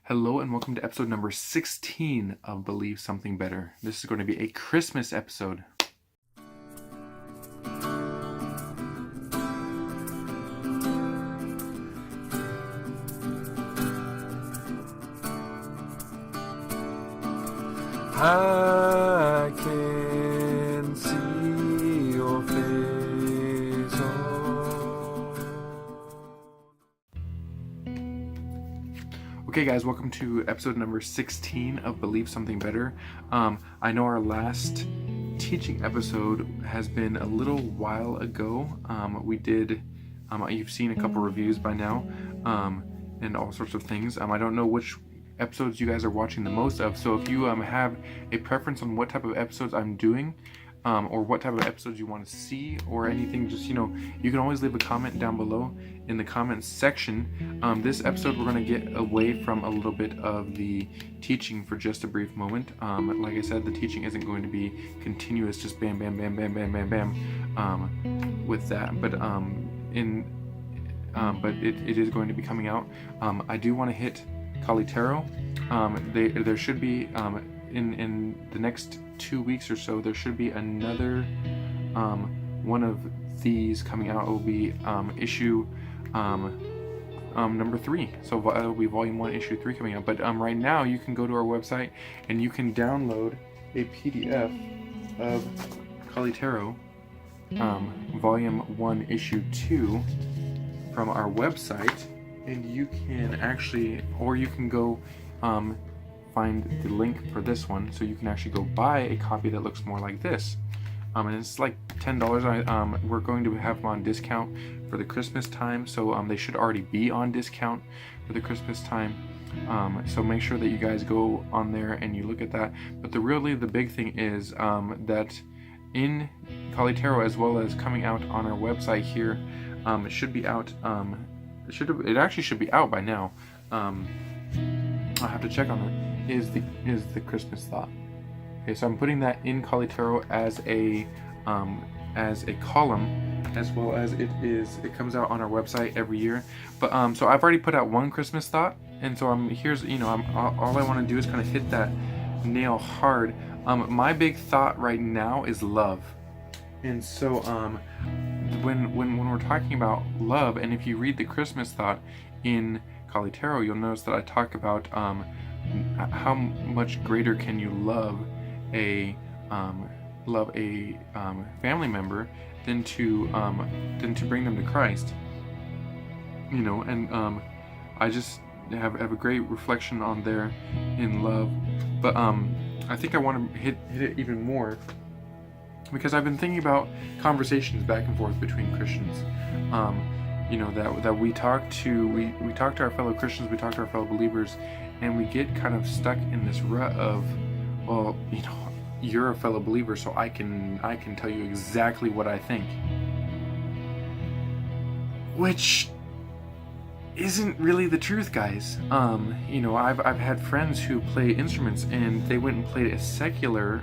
Hello and welcome to episode number 16 of Believe Something Better. This is going to be a Christmas episode. I can see your face Okay guys, welcome to episode number 16 of Believe Something Better. I know our last teaching episode has been a little while ago. We did, you've seen a couple reviews by now, and all sorts of things. I don't know which episodes you guys are watching the most of, so if you have a preference on what type of episodes I'm doing, or what type of episodes you want to see or anything, just you can always leave a comment down below in the comments section. This episode we're going to get away from a little bit of the teaching for just a brief moment. Like I said, the teaching isn't going to be continuous, just bam bam bam bam bam bam bam with that, but it is going to be coming out. I do want to hit Kalitero. There should be in the next 2 weeks or so, there should be another one of these coming out. It will be issue number 3. So it will be volume 1, issue 3 coming out. But right now you can go to our website and you can download a PDF of Kalitero volume 1, issue 2 from our website. And you can actually, or you can go find the link for this one, so you can actually go buy a copy that looks more like this. And it's like $10. We're going to have them on discount for the Christmas time, so they should already be on discount for the Christmas time. So make sure that you guys go on there and you look at that. But the big thing is that in Kalitero, as well as coming out on our website here, it should be out. It actually should be out by now. I'll have to check on that. Is the Christmas thought? Okay, so I'm putting that in Kalitero as a column, as well as it comes out on our website every year. But so I've already put out one Christmas thought, and so all I want to do is kind of hit that nail hard. My big thought right now is love, and so when we're talking about love, and if you read the Christmas thought in Kalitero, you'll notice that I talk about how much greater can you love a family member than to bring them to Christ. And I just have a great reflection on there in love, but I think I want to hit it even more, because I've been thinking about conversations back and forth between Christians. That we talk to our fellow Christians, we talk to our fellow believers, and we get kind of stuck in this rut of, well, you're a fellow believer, so I can tell you exactly what I think, which isn't really the truth, guys. I've had friends who play instruments, and they went and played a secular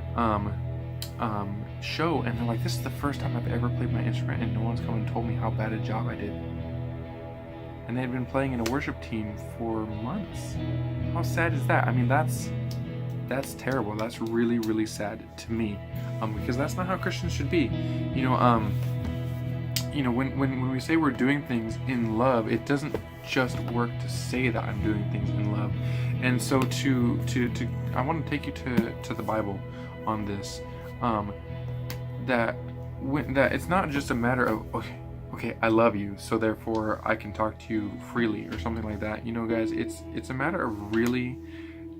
show, and they're like, this is the first time I've ever played my instrument and no one's come and told me how bad a job I did. And they had been playing in a worship team for months. How sad is that? I mean, that's terrible. That's really, really sad to me, because that's not how Christians should be. When we say we're doing things in love, it doesn't just work to say that I'm doing things in love. And so I want to take you to the Bible on this. That it's not just a matter of okay, I love you, so therefore I can talk to you freely or something like that. Guys, it's a matter of really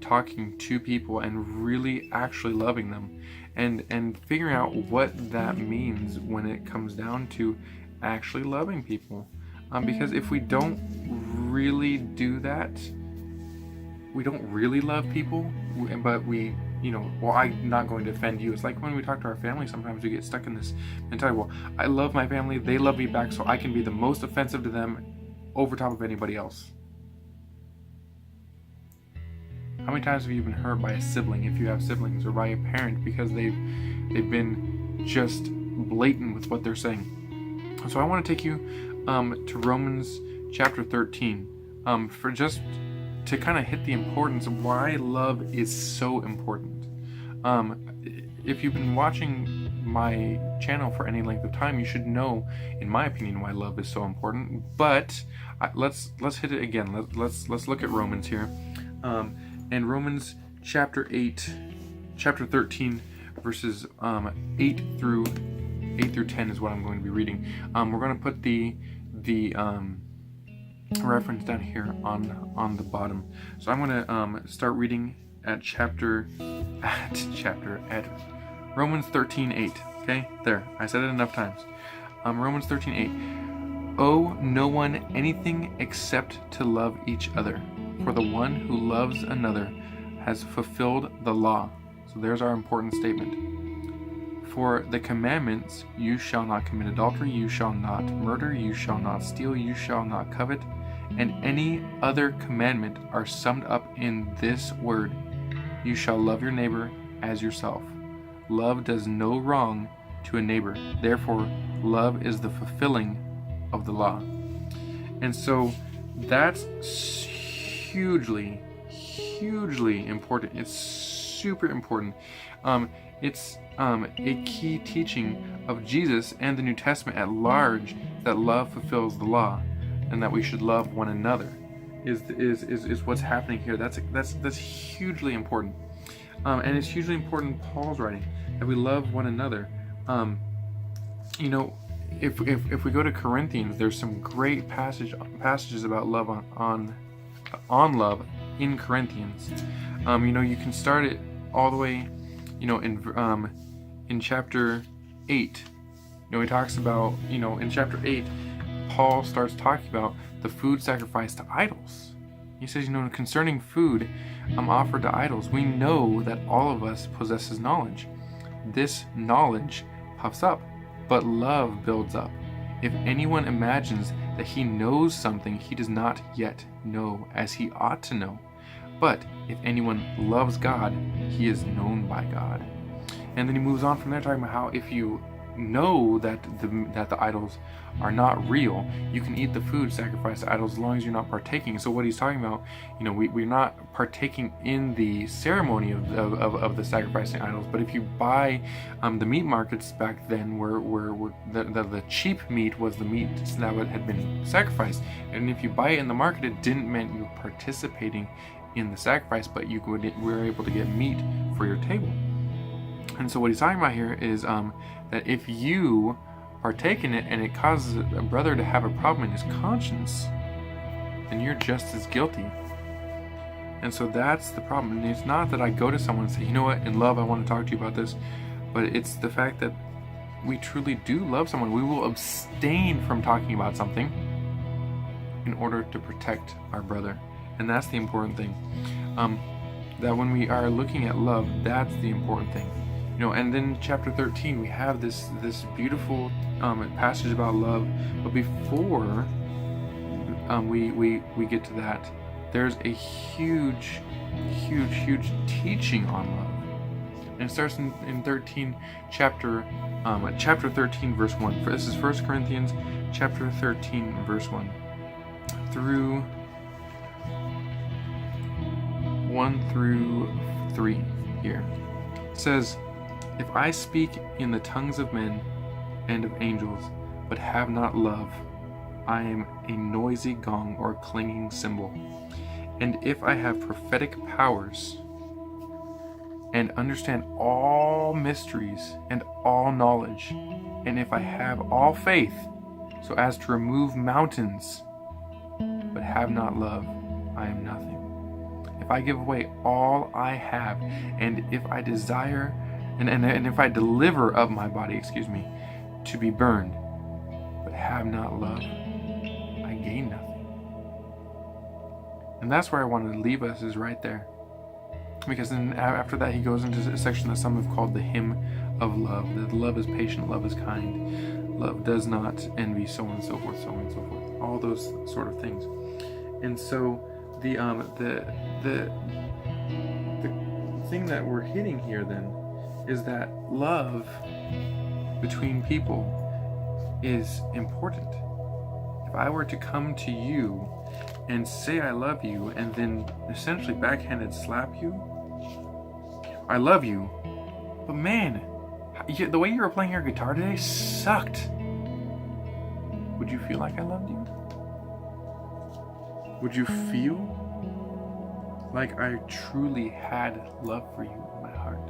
talking to people and really actually loving them, and figuring out what that means when it comes down to actually loving people. Because if we don't really do that, we don't really love people, but I'm not going to offend you. It's like when we talk to our family, sometimes we get stuck in this mentality, well, I love my family, they love me back, so I can be the most offensive to them over top of anybody else. How many times have you been hurt by a sibling, if you have siblings, or by a parent, because they've been just blatant with what they're saying? So I want to take you to Romans chapter 13 for just to kind of hit the importance of why love is so important. If you've been watching my channel for any length of time, you should know, in my opinion, why love is so important. But let's hit it again. Let's look at Romans here, and Romans chapter 13, verses 8 through 10 is what I'm going to be reading. We're going to put the reference down here on the bottom. So I'm going to start reading at Romans 13:8. Okay, there. I said it enough times. Romans 13:8. Owe no one anything except to love each other, for the one who loves another has fulfilled the law. So there's our important statement. For the commandments, you shall not commit adultery, you shall not murder, you shall not steal, you shall not covet, and any other commandment are summed up in this word: you shall love your neighbor as yourself. Love does no wrong to a neighbor. Therefore, love is the fulfilling of the law. And so that's hugely important. It's super important. It's a key teaching of Jesus and the New Testament at large, that love fulfills the law, and that we should love one another is what's happening here. That's hugely important. And it's hugely important in Paul's writing that we love one another. If we go to Corinthians, there's some great passages about love on love in Corinthians. You can start it all the way, in chapter 8. He talks about, in chapter 8, Paul starts talking about the food sacrificed to idols. He says, concerning food offered to idols, we know that all of us possesses knowledge. This knowledge puffs up, but love builds up. If anyone imagines that he knows something, he does not yet know as he ought to know. But if anyone loves God, he is known by God. And then he moves on from there, talking about how if you know that the idols are not real, you can eat the food sacrificed to idols as long as you're not partaking. So what he's talking about, we're not partaking in the ceremony of the sacrificing idols. But if you buy the meat markets back then, where the cheap meat was the meat that had been sacrificed, and if you buy it in the market, it didn't mean you were participating in the sacrifice, but you were able to get meat for your table. And so what he's talking about here is that if you partake in it and it causes a brother to have a problem in his conscience, then you're just as guilty. And so that's the problem. And it's not that I go to someone and say, in love, I want to talk to you about this, but it's the fact that we truly do love someone. We will abstain from talking about something in order to protect our brother. And that's the important thing. That when we are looking at love, that's the important thing. And then chapter 13, we have this beautiful passage about love. But before we get to that, there's a huge teaching on love. And it starts in 13, chapter 13, verse 1. This is 1 Corinthians chapter 13, verse 1 through 1 through 3 here. It says, if I speak in the tongues of men and of angels, but have not love, I am a noisy gong or clanging cymbal. And if I have prophetic powers and understand all mysteries and all knowledge, and if I have all faith so as to remove mountains, but have not love, I am nothing. If I give away all I have, and if I desire, and if I deliver up my body, to be burned, but have not love, I gain nothing. And that's where I wanted to leave us, is right there. Because then after that, he goes into a section that some have called the hymn of love. That love is patient, love is kind, love does not envy, so on and so forth, so on and so forth. All those sort of things. And so the thing that we're hitting here then is that love between people is important. If I were to come to you and say I love you and then essentially backhanded slap you. I love you, but man, the way you were playing your guitar today sucked. Would you feel like I loved you? Would you feel like I truly had love for you in my heart?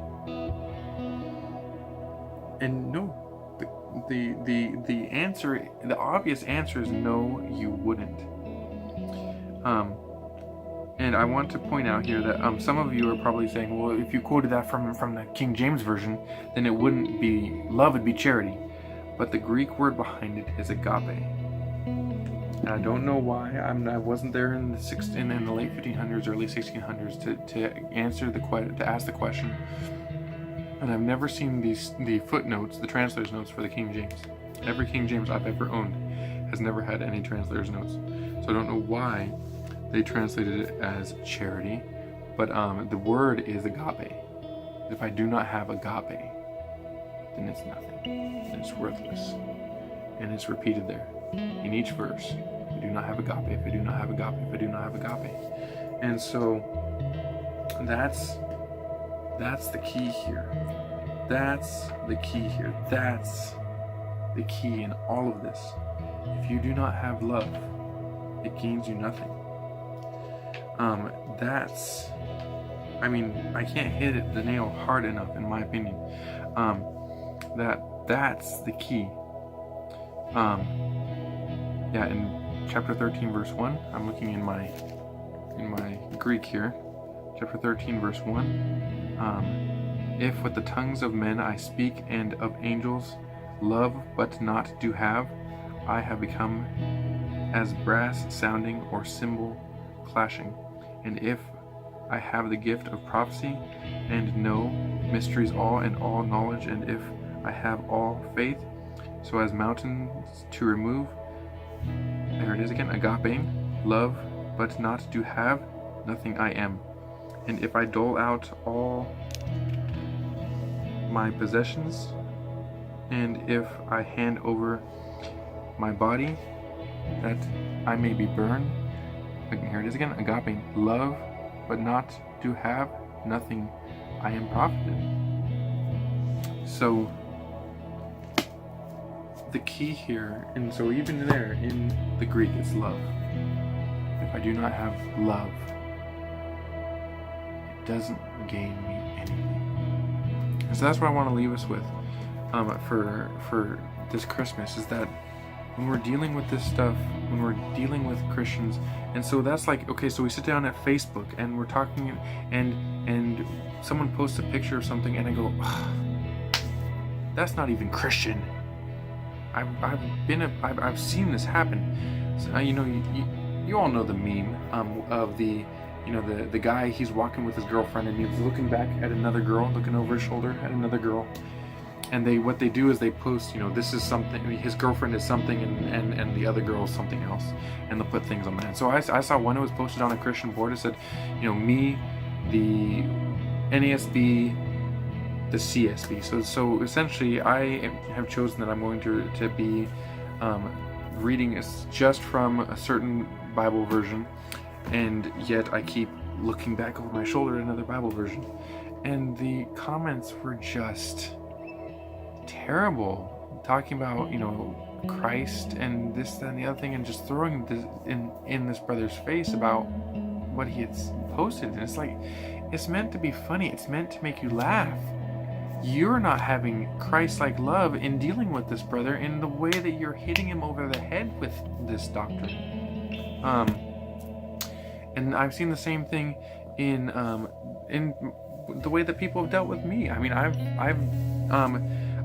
And no, the answer, the obvious answer is no, you wouldn't. And I want to point out here that some of you are probably saying, well, if you quoted that from the King James Version, then it wouldn't be love, it'd be charity. But the Greek word behind it is agape. And I don't know why. I wasn't there in the late 1500s, early 1600s to ask the question. And I've never seen the footnotes, the translator's notes for the King James. Every King James I've ever owned has never had any translator's notes. So I don't know why they translated it as charity, but the word is agape. If I do not have agape, then it's nothing. It's worthless. And it's repeated there in each verse. If I do not have agape, if I do not have agape, if I do not have agape. And so that's the key here. That's the key here. That's the key in all of this. If you do not have love, it gains you nothing. I can't hit the nail hard enough, in my opinion. That's the key. In chapter 13, verse 1, I'm looking in my Greek here. Chapter 13, verse 1. If with the tongues of men I speak and of angels love but not do have, I have become as brass sounding or cymbal clashing. And if I have the gift of prophecy and know mysteries all and all knowledge, and if I have all faith so as mountains to remove, there it is again, agape, love but not do have, nothing I am. And if I dole out all my possessions, and if I hand over my body that I may be burned, here it is again, agape, love but not do have, nothing I am profited. So the key here, and so even there in the Greek, it's love. If I do not have love, it doesn't gain me anything. And so that's what I want to leave us with for this Christmas, is that when we're dealing with this stuff, when we're dealing with Christians, and so that's like, okay, so we sit down at Facebook and we're talking, and someone posts a picture of something, and I go, that's not even Christian. I've seen this happen. So, you all know the meme of the guy, he's walking with his girlfriend and he's looking back at another girl, looking over his shoulder at another girl. And what they do is they post, this is something, his girlfriend is something, and the other girl is something else, and they'll put things on that. So I saw one that was posted on a Christian board. It said, me, the NASB, the CSB. So essentially, I have chosen that I'm going to be reading just from a certain Bible version, and yet I keep looking back over my shoulder at another Bible version, and the comments were just terrible, talking about Christ and this, that, and the other thing, and just throwing this in this brother's face about what he had posted. And it's like, it's meant to be funny, it's meant to make you laugh. You're not having Christ-like love in dealing with this brother in the way that you're hitting him over the head with this doctrine. And I've seen the same thing in the way that people have dealt with me. I mean,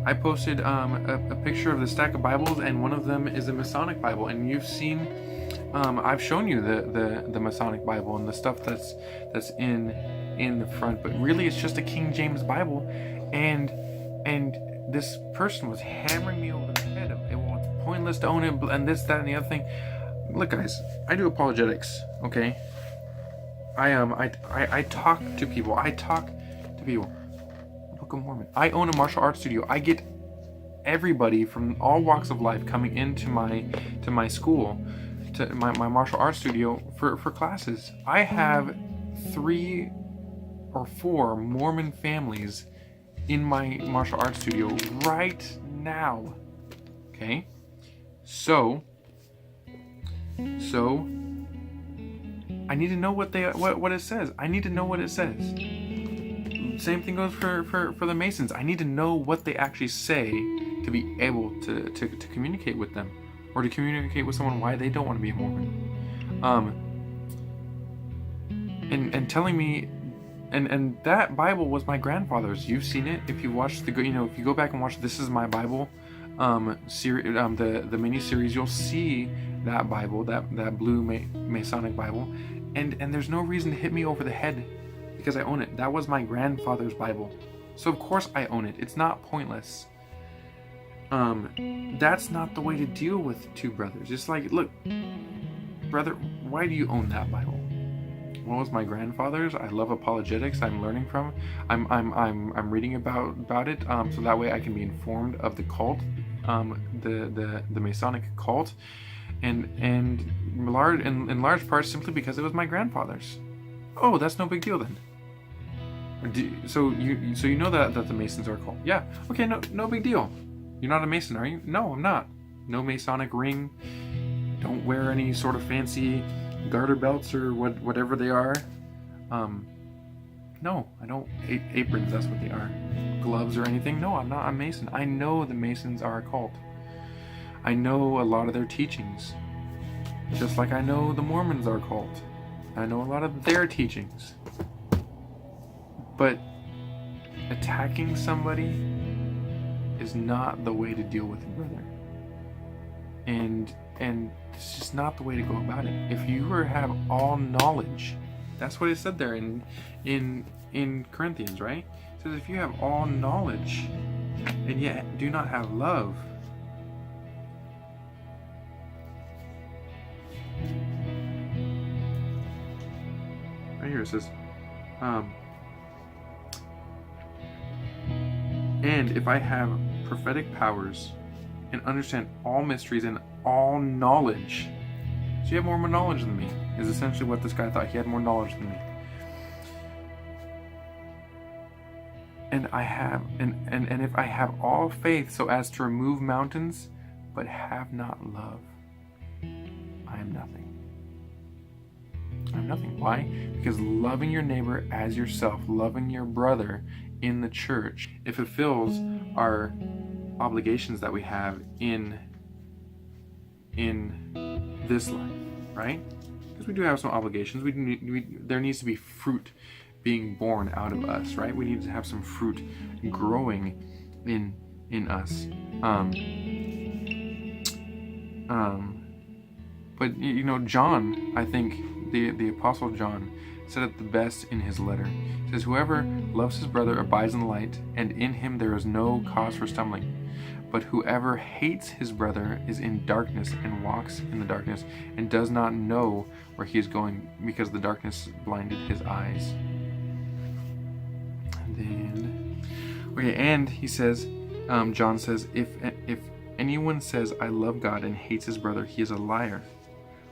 I posted a picture of the stack of Bibles, and one of them is a Masonic Bible, and you've seen, I've shown you the Masonic Bible and the stuff that's in the front, but really it's just a King James Bible, and this person was hammering me over the head of, well, it's pointless to own it, and this, that, and the other thing. Look, guys, I do apologetics, okay? I talk to people. Book of Mormon. I own a martial arts studio. I get everybody from all walks of life coming into my school to my martial arts studio for classes. I have 3 or 4 Mormon families in my martial arts studio right now. Okay? So I need to know what it says. I need to know what it says. Same thing goes for the Masons. I need to know what they actually say to be able to communicate with them, or to communicate with someone why they don't want to be a Mormon. And telling me, and that Bible was my grandfather's. You've seen it if you watch if you go back and watch This Is My Bible, the mini series, you'll see that Bible, that blue Masonic Bible, and there's no reason to hit me over the head because I own it. That was my grandfather's Bible, so of course I own it. It's not pointless. That's not the way to deal with two brothers. It's like, look, brother, why do you own that Bible? Well, it was my grandfather's. I love apologetics. I'm learning from. I'm reading about it, so that way I can be informed of the cult, the Masonic cult, and in large part simply because it was my grandfather's. Oh, that's no big deal then. So you know that the Masons are a cult? Yeah. Okay. No big deal. You're not a Mason, are you? No, I'm not. No Masonic ring. Don't wear any sort of fancy garter belts or whatever they are. No, I don't. Aprons, that's what they are. Gloves or anything. No, I'm not a Mason. I know the Masons are a cult. I know a lot of their teachings. Just like I know the Mormons are a cult. I know a lot of their teachings. But attacking somebody is not the way to deal with a brother. And it's just not the way to go about it. If you have all knowledge, that's what it said there in Corinthians, right? It says if you have all knowledge and yet do not have love, right here it says, and if I have prophetic powers and understand all mysteries and all knowledge. So you have more knowledge than me, is essentially what this guy thought. He had more knowledge than me. And I have and if I have all faith so as to remove mountains, but have not love, I am nothing. I'm nothing. Why? Because loving your neighbor as yourself, loving your brother in the church, it fulfills our obligations that we have in this life, right? Because we do have some obligations. There needs to be fruit being born out of us, right? We need to have some fruit growing in us. But John, I think the Apostle John said it the best in his letter. It says, whoever loves his brother abides in the light, and in him there is no cause for stumbling. But whoever hates his brother is in darkness and walks in the darkness and does not know where he is going because the darkness blinded his eyes. And he says, John says, if anyone says, I love God and hates his brother, he is a liar.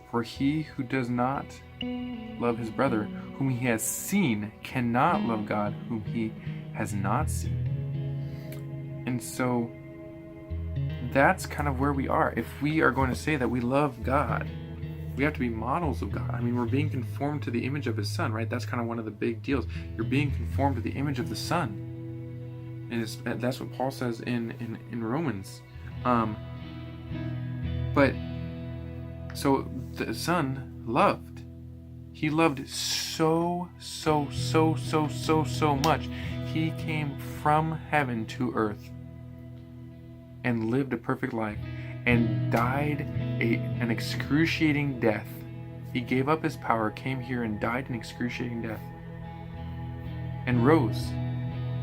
For he who does not love his brother, whom he has seen, cannot love God, whom he has not seen. And so that's kind of where we are. If we are going to say that we love God, we have to be models of God. I mean, we're being conformed to the image of his son, right? That's kind of one of the big deals. You're being conformed to the image of the son. And that's what Paul says in Romans. But so the son loved. He loved so much. He came from heaven to earth and lived a perfect life and died an excruciating death. He gave up his power, came here and died an excruciating death, and rose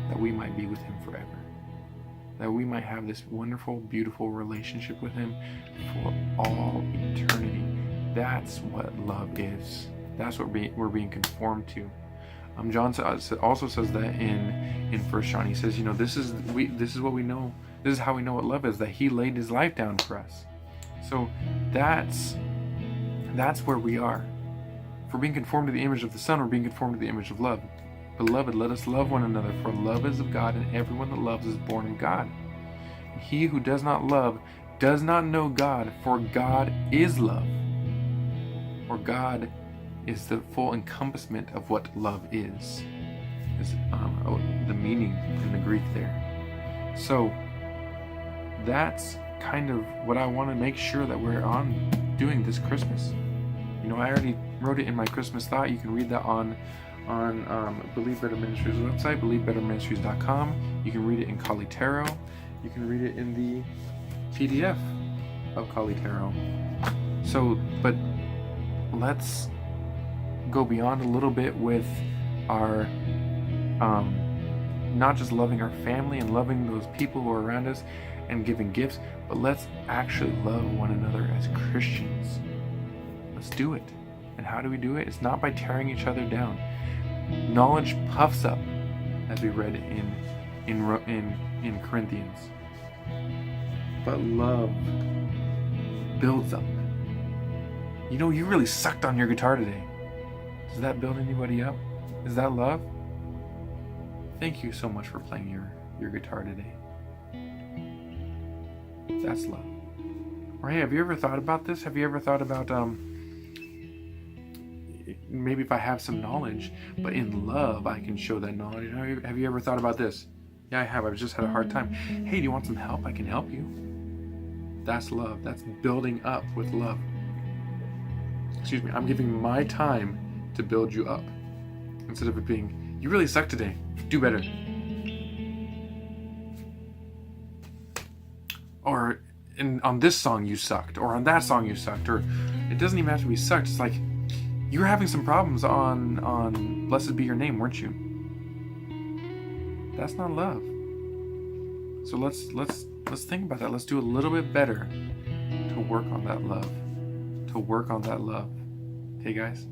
that we might be with him forever. That we might have this wonderful, beautiful relationship with him for all eternity. That's what love is. That's what we're being conformed to. John also says that in 1 John. He says, this is what we know. This is how we know what love is, that he laid his life down for us. So that's That's where we are. If we're being conformed to the image of the Son, we're being conformed to the image of love. Beloved, let us love one another, for love is of God, and everyone that loves is born of God. He who does not love does not know God, for God is love. Or God is the full encompassment of what love is the meaning in the Greek there. So that's kind of what I want to make sure that we're on doing this Christmas. You know, I already wrote it in my Christmas thought. You can read that on Believe Better Ministries website, believebetterministries.com. You can read it in Kali Tarot. You can read it in the PDF of Kali Tarot. So, but let's go beyond a little bit with our not just loving our family and loving those people who are around us and giving gifts, but let's actually love one another as Christians. Let's do it. And how do we do it? It's not by tearing each other down. Knowledge puffs up, as we read in Corinthians, but love builds up. You know, you really sucked on your guitar today. Does that build anybody up? Is that love? Thank you so much for playing your guitar today. That's love. Or hey, have you ever thought about this? Have you ever thought about maybe if I have some knowledge, but in love I can show that knowledge? Have you ever thought about this? Yeah, I have. I've just had a hard time. Hey, do you want some help? I can help you. That's love. That's building up with love. Excuse me. I'm giving my time to build you up instead of it being, you really suck today. Do better. Or on this song you sucked, or on that song you sucked, or it doesn't even have to be sucked. It's like you were having some problems on Blessed Be Your Name, weren't you? That's not love. So let's think about that. Let's do a little bit better to work on that love. To work on that love. Okay, guys?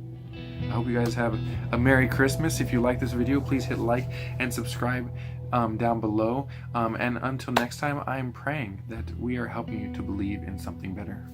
I hope you guys have a Merry Christmas. If you like this video, please hit like and subscribe down below. And until next time, I'm praying that we are helping you to believe in something better.